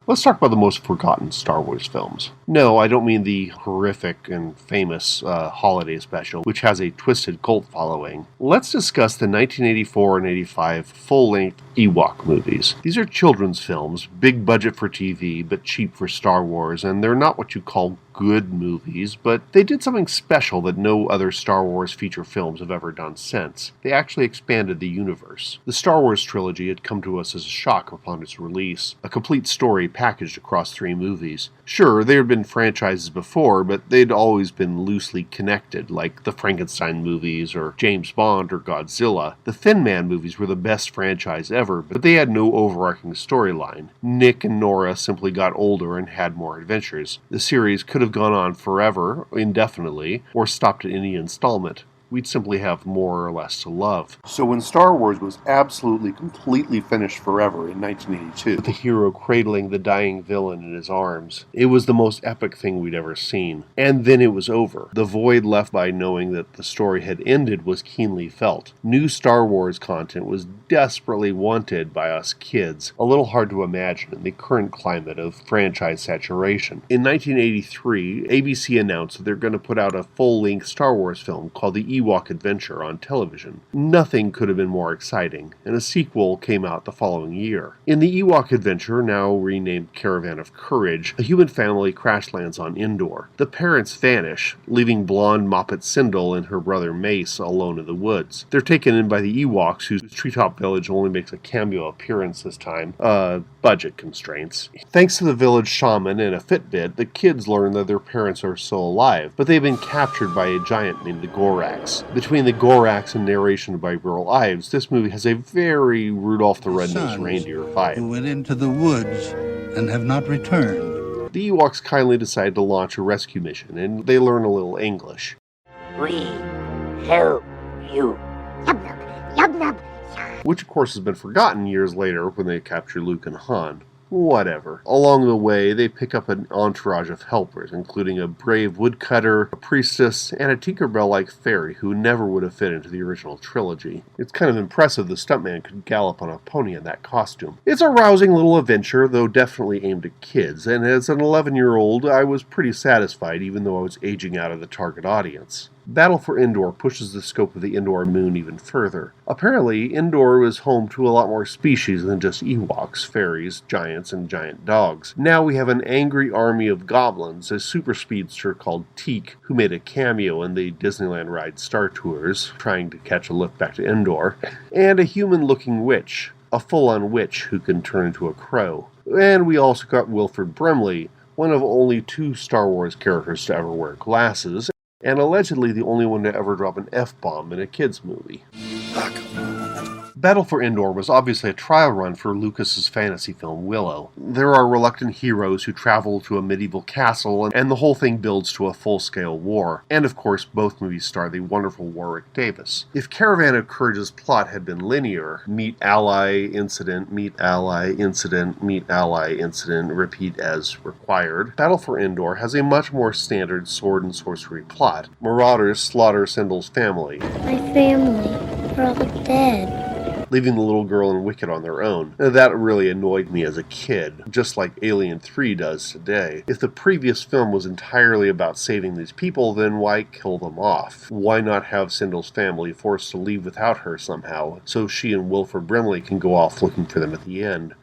Let's talk about the most forgotten Star Wars films. No, I don't mean the horrific and famous holiday special, which has a twisted cult following. Let's discuss the 1984 and 85 full-length Ewok movies. These are children's films, big budget for TV, but cheap for Star Wars, and they're not what you call good movies, but they did something special that no other Star Wars feature films have ever done since. They actually expanded the universe. The Star Wars trilogy had come to us as a shock upon its release, a complete story packaged across 3 movies. Sure, there had been franchises before, but they'd always been loosely connected, like the Frankenstein movies, or James Bond, or Godzilla. The Thin Man movies were the best franchise ever, but they had no overarching storyline. Nick and Nora simply got older and had more adventures. The series could have gone on forever, indefinitely, or stopped at any installment. We'd simply have more or less to love. So when Star Wars was absolutely, completely finished forever in 1982, With the hero cradling the dying villain in his arms, it was the most epic thing we'd ever seen. And then it was over. The void left by knowing that the story had ended was keenly felt. New Star Wars content was desperately wanted by us kids, a little hard to imagine in the current climate of franchise saturation. In 1983, ABC announced that they're going to put out a full-length Star Wars film called The Ewok Adventure on television. Nothing could have been more exciting, and a sequel came out the following year. In the Ewok Adventure, now renamed Caravan of Courage, a human family crash lands on Endor. The parents vanish, leaving blonde Moppet Sindel and her brother Mace alone in the woods. They're taken in by the Ewoks, whose treetop village only makes a cameo appearance this time. Budget constraints. Thanks to the village shaman and a Fitbit, the kids learn that their parents are still alive, but they've been captured by a giant named the Gorax. Between the Gorax and narration by Burl Ives, this movie has a very Rudolph the Red-Nosed Reindeer vibe. Who went into the woods and have not returned. The Ewoks kindly decide to launch a rescue mission, and they learn a little English. We help you. Yub nub, yub nub. Which of course has been forgotten years later when they capture Luke and Han. Whatever. Along the way, they pick up an entourage of helpers, including a brave woodcutter, a priestess, and a Tinkerbell-like fairy who never would have fit into the original trilogy. It's kind of impressive the stuntman could gallop on a pony in that costume. It's a rousing little adventure, though definitely aimed at kids, and as an 11-year-old, I was pretty satisfied even though I was aging out of the target audience. Battle for Endor pushes the scope of the Endor moon even further. Apparently, Endor was home to a lot more species than just Ewoks, fairies, giants, and giant dogs. Now we have an angry army of goblins, a super speedster called Teak, who made a cameo in the Disneyland ride Star Tours, trying to catch a lift back to Endor, and a human-looking witch, a full-on witch who can turn into a crow. And we also got Wilford Brimley, one of only 2 Star Wars characters to ever wear glasses, and allegedly the only one to ever drop an F-bomb in a kids' movie. Battle for Endor was obviously a trial run for Lucas's fantasy film Willow. There are reluctant heroes who travel to a medieval castle, and the whole thing builds to a full-scale war. And of course, both movies star the wonderful Warwick Davis. If Caravan of Courage's plot had been linear, meet ally, incident, meet ally, incident, meet ally, incident, repeat as required, Battle for Endor has a much more standard sword and sorcery plot. Marauders slaughter Sindel's family. My family, they're all dead. Leaving the little girl and Wicket on their own. That really annoyed me as a kid, just like Alien 3 does today. If the previous film was entirely about saving these people, then why kill them off? Why not have Sindel's family forced to leave without her somehow, so she and Wilford Brimley can go off looking for them at the end?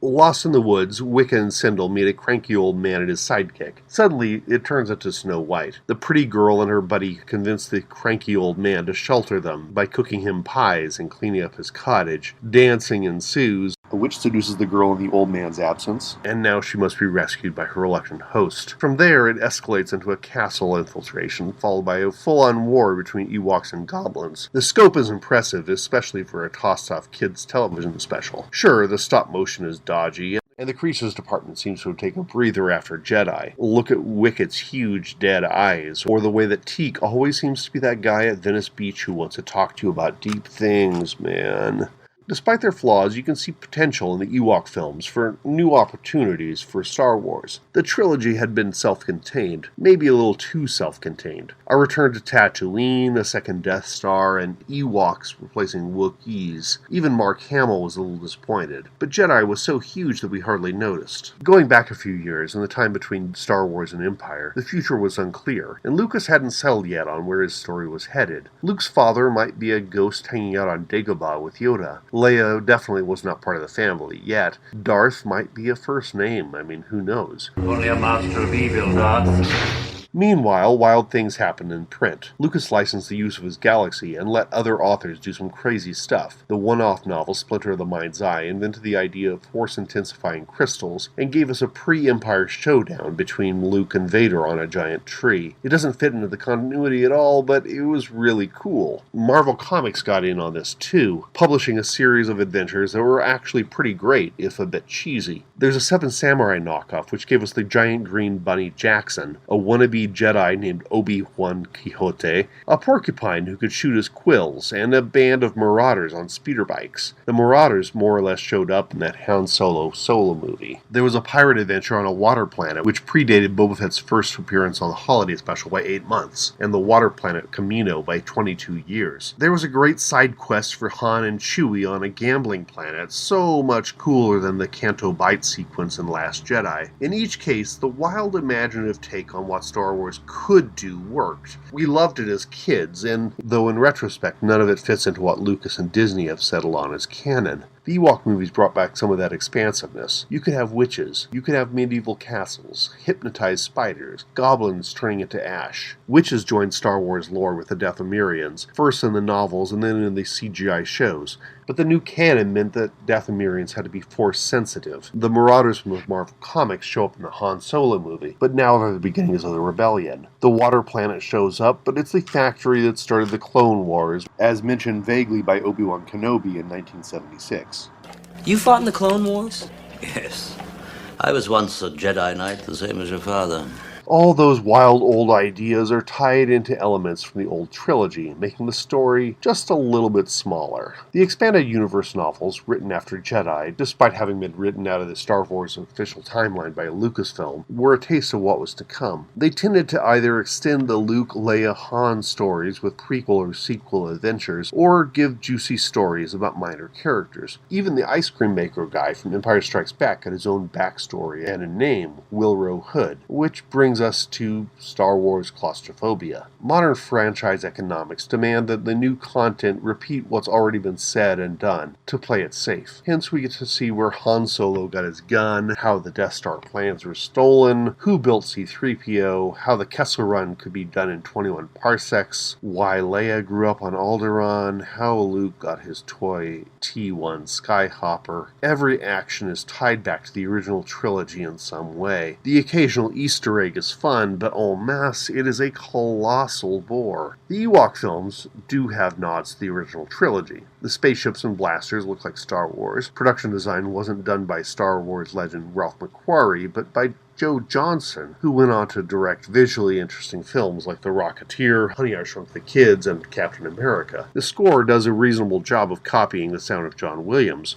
Lost in the woods, Wicca and Sindel meet a cranky old man and his sidekick. Suddenly, it turns into Snow White. The pretty girl and her buddy convince the cranky old man to shelter them by cooking him pies and cleaning up his cottage. Dancing ensues. the witch seduces the girl in the old man's absence. And now she must be rescued by her reluctant host. From there, it escalates into a castle infiltration, followed by a full-on war between Ewoks and goblins. The scope is impressive, especially for a tossed-off kids' television special. Sure, the stop-motion is dodgy, and the creatures department seems to have taken a breather after Jedi. Look at Wicket's huge dead eyes, or the way that Teak always seems to be that guy at Venice Beach who wants to talk to you about deep things, man. Despite their flaws, you can see potential in the Ewok films for new opportunities for Star Wars. The trilogy had been self-contained, maybe a little too self-contained. A return to Tatooine, a second Death Star, and Ewoks replacing Wookiees. Even Mark Hamill was a little disappointed, but Jedi was so huge that we hardly noticed. Going back a few years, in the time between Star Wars and Empire, the future was unclear, and Lucas hadn't settled yet on where his story was headed. Luke's father might be a ghost hanging out on Dagobah with Yoda. Leia definitely was not part of the family yet. Darth might be a first name. I mean, who knows? Only a master of evil, Darth. Meanwhile, wild things happened in print. Lucas licensed the use of his galaxy and let other authors do some crazy stuff. The one-off novel Splinter of the Mind's Eye invented the idea of force-intensifying crystals and gave us a pre-Empire showdown between Luke and Vader on a giant tree. It doesn't fit into the continuity at all, but it was really cool. Marvel Comics got in on this too, publishing a series of adventures that were actually pretty great, if a bit cheesy. There's a Seven Samurai knockoff, which gave us the giant green bunny Jackson, a wannabe Jedi named Obi-Wan Quixote, a porcupine who could shoot his quills, and a band of marauders on speeder bikes. The marauders more or less showed up in that Han Solo movie. There was a pirate adventure on a water planet, which predated Boba Fett's first appearance on the holiday special by 8 months, and the water planet Kamino by 22 years. There was a great side quest for Han and Chewie on a gambling planet, so much cooler than the Canto Bight sequence in Last Jedi. In each case, the wild imaginative take on what Star Wars could do worked. We loved it as kids, and though in retrospect none of it fits into what Lucas and Disney have settled on as canon, the Ewok movies brought back some of that expansiveness. You could have witches, you could have medieval castles, hypnotized spiders, goblins turning into ash. Witches joined Star Wars lore with the Dathomirians, first in the novels and then in the CGI shows. But the new canon meant that Dathomirians had to be force-sensitive. The Marauders from the Marvel Comics show up in the Han Solo movie, but now they're the beginnings of the rebellion. The water planet shows up, but it's the factory that started the Clone Wars, as mentioned vaguely by Obi-Wan Kenobi in 1976. You fought in the Clone Wars? Yes. I was once a Jedi Knight, the same as your father. All those wild old ideas are tied into elements from the old trilogy, making the story just a little bit smaller. The expanded universe novels, written after Jedi, despite having been written out of the Star Wars official timeline by Lucasfilm, were a taste of what was to come. They tended to either extend the Luke, Leia, Han stories with prequel or sequel adventures, or give juicy stories about minor characters. Even the ice cream maker guy from Empire Strikes Back had his own backstory and a name, Wilro Hood, which brings us to Star Wars claustrophobia. Modern franchise economics demand that the new content repeat what's already been said and done to play it safe. Hence we get to see where Han Solo got his gun, how the Death Star plans were stolen, who built C-3PO, how the Kessel Run could be done in 21 parsecs, why Leia grew up on Alderaan, how Luke got his toy T-1 Skyhopper. Every action is tied back to the original trilogy in some way. The occasional Easter egg is fun, but en masse, it is a colossal bore. The Ewok films do have nods to the original trilogy. The spaceships and blasters look like Star Wars. Production design wasn't done by Star Wars legend Ralph McQuarrie, but by Joe Johnson, who went on to direct visually interesting films like The Rocketeer, Honey, I Shrunk the Kids, and Captain America. The score does a reasonable job of copying the sound of John Williams.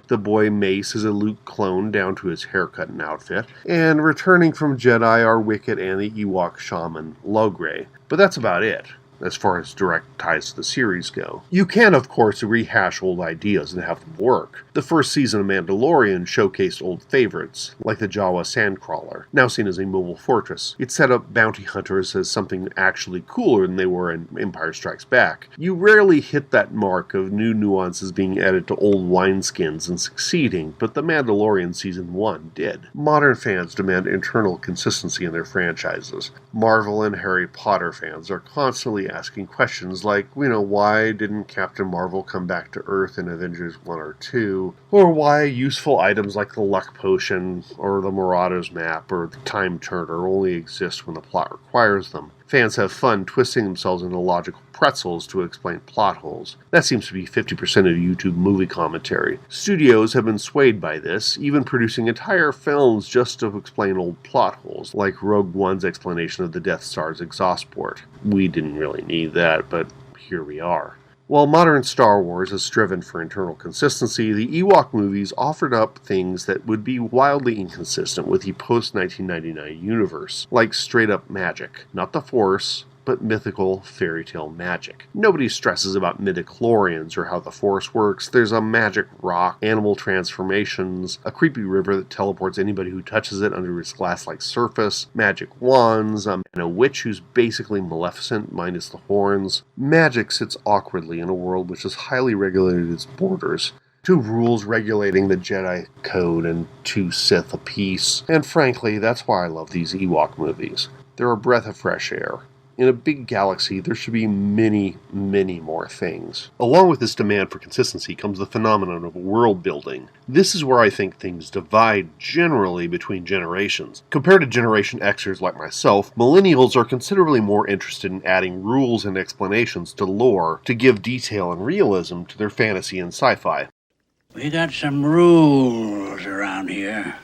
The boy Mace is a Luke clone down to his haircut and outfit, and returning from Jedi are Wicket and the Ewok shaman Logray. But that's about it, as far as direct ties to the series go. You can, of course, rehash old ideas and have them work. The first season of Mandalorian showcased old favorites, like the Jawa Sandcrawler, now seen as a mobile fortress. It set up bounty hunters as something actually cooler than they were in Empire Strikes Back. You rarely hit that mark of new nuances being added to old wineskins and succeeding, but The Mandalorian Season 1 did. Modern fans demand internal consistency in their franchises. Marvel and Harry Potter fans are constantly asking questions like, why didn't Captain Marvel come back to Earth in Avengers 1 or 2? Or why useful items like the Luck Potion, or the Marauders map, or the Time Turner only exist when the plot requires them? Fans have fun twisting themselves into logical pretzels to explain plot holes. That seems to be 50% of YouTube movie commentary. Studios have been swayed by this, even producing entire films just to explain old plot holes, like Rogue One's explanation of the Death Star's exhaust port. We didn't really need that, but here we are. While modern Star Wars has striven for internal consistency, the Ewok movies offered up things that would be wildly inconsistent with the post-1999 universe, like straight-up magic. Not the Force, but mythical fairy tale magic. Nobody stresses about midichlorians or how the Force works. There's a magic rock, animal transformations, a creepy river that teleports anybody who touches it under its glass-like surface, magic wands, and a witch who's basically Maleficent minus the horns. Magic sits awkwardly in a world which has highly regulated its borders. 2 rules regulating the Jedi Code and 2 Sith apiece. And frankly, that's why I love these Ewok movies. They're a breath of fresh air. In a big galaxy, there should be many, many more things. Along with this demand for consistency comes the phenomenon of world building. This is where I think things divide generally between generations. Compared to Generation Xers like myself, millennials are considerably more interested in adding rules and explanations to lore to give detail and realism to their fantasy and sci-fi. We got some rules around here.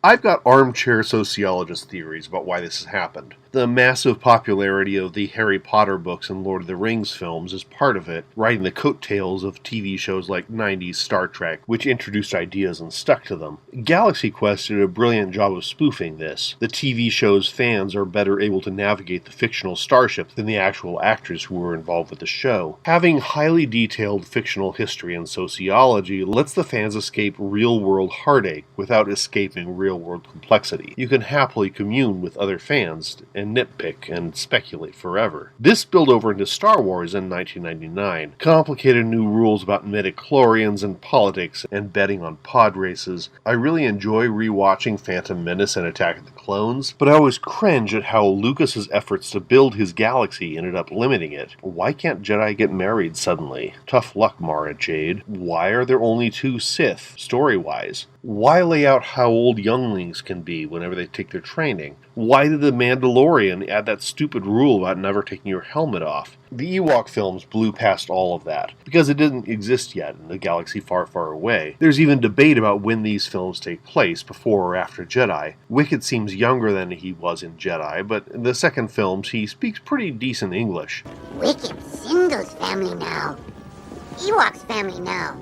I've got armchair sociologist theories about why this has happened. The massive popularity of the Harry Potter books and Lord of the Rings films is part of it, riding the coattails of TV shows like 90s Star Trek, which introduced ideas and stuck to them. Galaxy Quest did a brilliant job of spoofing this. The TV show's fans are better able to navigate the fictional starships than the actual actors who were involved with the show. Having highly detailed fictional history and sociology lets the fans escape real-world heartache without escaping real-world complexity. You can happily commune with other fans and nitpick and speculate forever. This spilled over into Star Wars in 1999. Complicated new rules about midichlorians and politics and betting on pod races. I really enjoy rewatching Phantom Menace and Attack of the Clones, but I always cringe at how Lucas's efforts to build his galaxy ended up limiting it. Why can't Jedi get married suddenly? Tough luck, Mara Jade. Why are there only 2 Sith, story-wise? Why lay out how old younglings can be whenever they take their training? Why did the Mandalorian add that stupid rule about never taking your helmet off? The Ewok films blew past all of that, because it didn't exist yet in a galaxy far, far away. There's even debate about when these films take place, before or after Jedi. Wicket seems younger than he was in Jedi, but in the second films he speaks pretty decent English. Wicked Sindo's family now. Ewok's family now.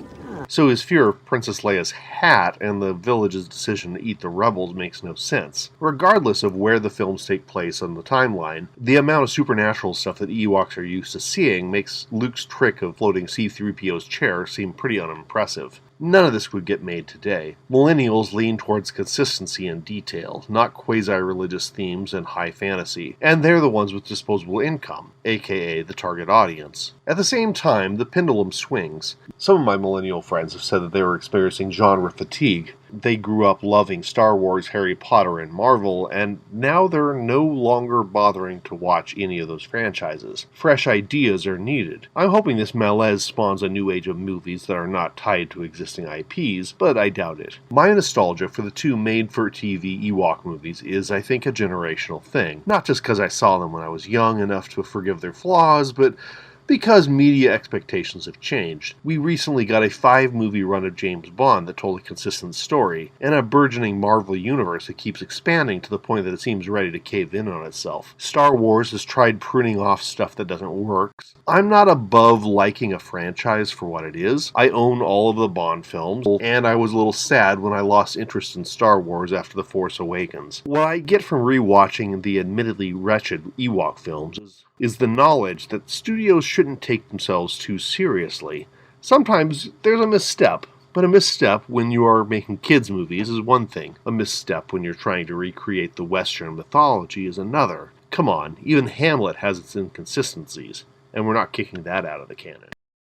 So his fear of Princess Leia's hat and the village's decision to eat the rebels makes no sense. Regardless of where the films take place on the timeline, the amount of supernatural stuff that Ewoks are used to seeing makes Luke's trick of floating C-3PO's chair seem pretty unimpressive. None of this would get made today. Millennials lean towards consistency and detail, not quasi-religious themes and high fantasy, and they're the ones with disposable income, aka the target audience. At the same time, the pendulum swings. Some of my millennial friends have said that they were experiencing genre fatigue. They grew up loving Star Wars, Harry Potter, and Marvel, and now they're no longer bothering to watch any of those franchises. Fresh ideas are needed. I'm hoping this malaise spawns a new age of movies that are not tied to existing IPs, but I doubt it. My nostalgia for the 2 made-for-TV Ewok movies is, I think, a generational thing. Not just because I saw them when I was young enough to forgive their flaws, but because media expectations have changed. We recently got a 5-movie run of James Bond that told a consistent story, and a burgeoning Marvel universe that keeps expanding to the point that it seems ready to cave in on itself. Star Wars has tried pruning off stuff that doesn't work. I'm not above liking a franchise for what it is. I own all of the Bond films, and I was a little sad when I lost interest in Star Wars after The Force Awakens. What I get from rewatching the admittedly wretched Ewok films is the knowledge that studios shouldn't take themselves too seriously. Sometimes there's a misstep, but a misstep when you are making kids' movies is one thing. A misstep when you're trying to recreate the Western mythology is another. Come on, even Hamlet has its inconsistencies, and we're not kicking that out of the canon.